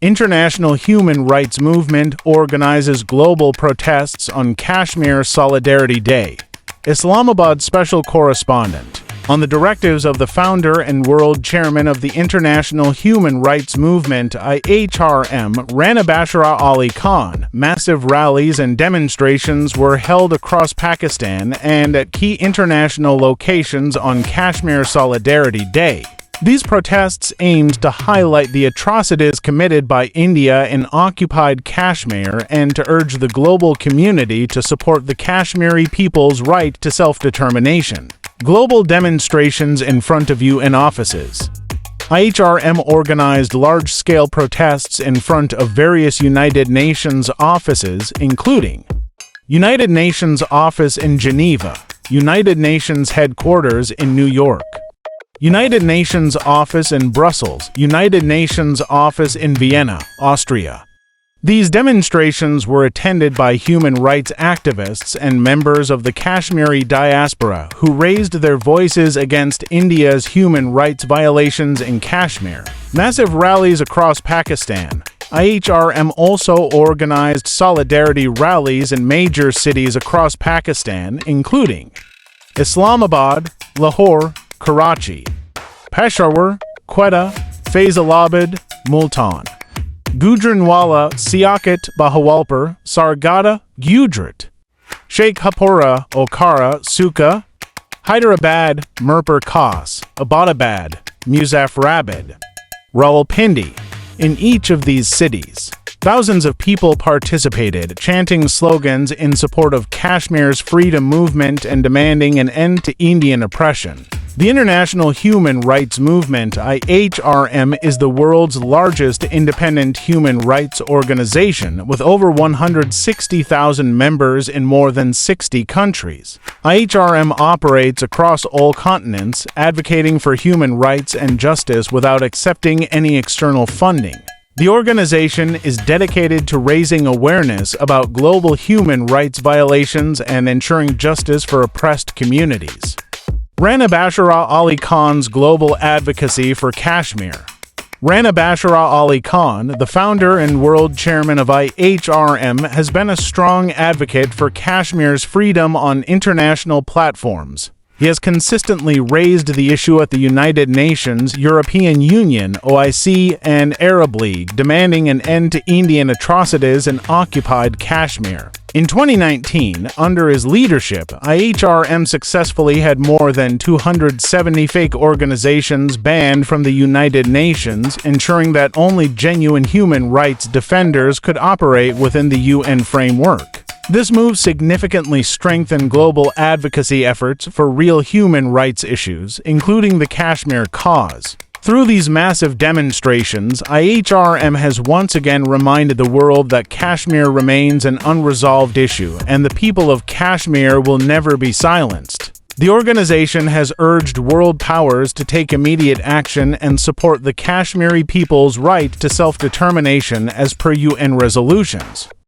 International Human Rights Movement organizes global protests on Kashmir Solidarity Day. Islamabad Special Correspondent. On the directives of the founder and world chairman of the International Human Rights Movement IHRM, Rana Basharat Ali Khan, massive rallies and demonstrations were held across Pakistan and at key international locations on Kashmir Solidarity Day. These protests aimed to highlight the atrocities committed by India in occupied Kashmir and to urge the global community to support the Kashmiri people's right to self-determination. Global demonstrations in front of UN offices. IHRM organized large-scale protests in front of various United Nations offices, including United Nations Office in Geneva, United Nations Headquarters in New York, United Nations Office in Brussels, United Nations Office in Vienna, Austria. These demonstrations were attended by human rights activists and members of the Kashmiri diaspora who raised their voices against India's human rights violations in Kashmir. Massive rallies across Pakistan. IHRM also organized solidarity rallies in major cities across Pakistan, including Islamabad, Lahore, Karachi, Peshawar, Quetta, Faisalabad, Multan, Gujranwala, Siakat, Bahawalpur, Sargodha, Gujarat, Sheikhupura, Okara, Suka, Hyderabad, Mirpur Khas, Abbottabad, Muzaffarabad, Rawalpindi. In each of these cities, thousands of people participated, chanting slogans in support of Kashmir's freedom movement and demanding an end to Indian oppression. The International Human Rights Movement IHRM is the world's largest independent human rights organization with over 160,000 members in more than 60 countries. IHRM operates across all continents, advocating for human rights and justice without accepting any external funding. The organization is dedicated to raising awareness about global human rights violations and ensuring justice for oppressed communities. Rana Basharat Ali Khan's global advocacy for Kashmir. Rana Basharat Ali Khan, the founder and world chairman of IHRM, has been a strong advocate for Kashmir's freedom on international platforms. He has consistently raised the issue at the United Nations, European Union, OIC, and Arab League, demanding an end to Indian atrocities in occupied Kashmir. In 2019, under his leadership, IHRM successfully had more than 270 fake organizations banned from the United Nations, ensuring that only genuine human rights defenders could operate within the UN framework. This move significantly strengthened global advocacy efforts for real human rights issues, including the Kashmir cause. Through these massive demonstrations, IHRM has once again reminded the world that Kashmir remains an unresolved issue, and the people of Kashmir will never be silenced. The organization has urged world powers to take immediate action and support the Kashmiri people's right to self-determination as per UN resolutions.